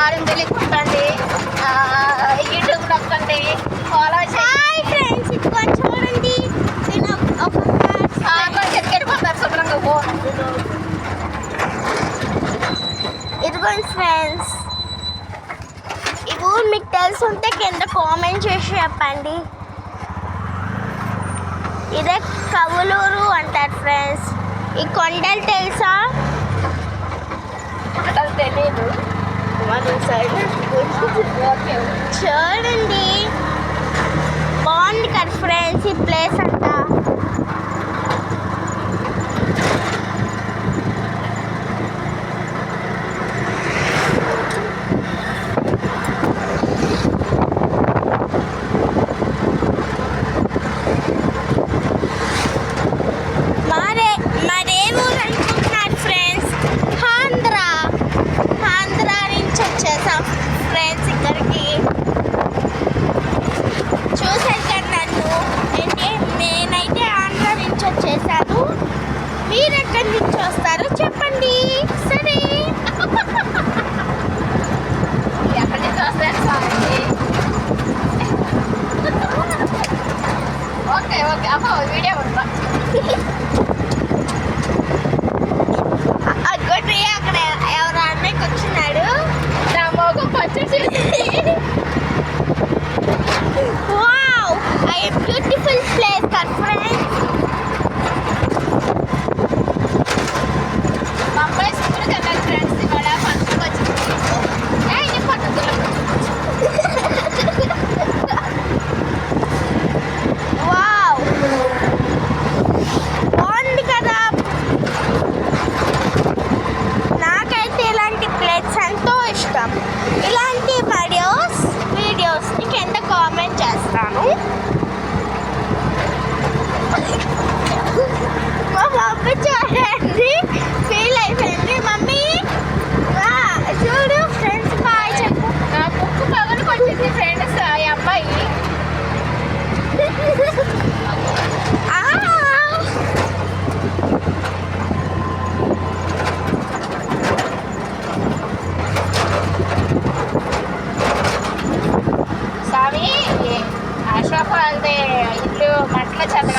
వారిని తెలియకుంటండి యూట్యూబ్ నొక్కండి ఫాలో చేయండి ఫ్రెండ్స్. ఇది చూడండి ఎక్కడిపోతారు శుభ్రంగా ఫోన్. ఇదిగోండి ఫ్రెండ్స్, ఈ ఊరు మీకు తెలుసుంటే కింద కామెంట్ చేసి చెప్పండి. ఇదే కవులూరు అంటారు ఫ్రెండ్స్. ఈ కొండలు తెలుసా? తెలియదు. చూడండి బాగుంది కదా ఫ్రెండ్స్ ఈ ప్లేస్ అంతా. మీరెక్కడి నుంచి వస్తారో చెప్పండి. సరే ఎక్కడి నుంచి వస్తారు సారీ. ఓకే ఓకే అమ్మ వీడియో ఉంటా. అగ్గొట్టి అక్కడ ఎవరు అన్నయ్యకి వచ్చినాడు నా మోగం పచ్చి. వావ్ ఐ బ్యూటిఫుల్ ప్లేస్ కదా ఫ్రెండ్స్. ఇలాంటి వీడియోస్ని కింద కామెంట్ చేస్తాను. మా మమ్మీ చూడండి ఫీల్ అయిపోయింది. మమ్మీ చూడు ఫ్రెండ్స్ బాయ్ చెప్పు. నా బుక్ పగలకు వచ్చింది ఫ్రెండ్స్ ఈ అమ్మాయి. ఇల్లు మంటలో చెత్త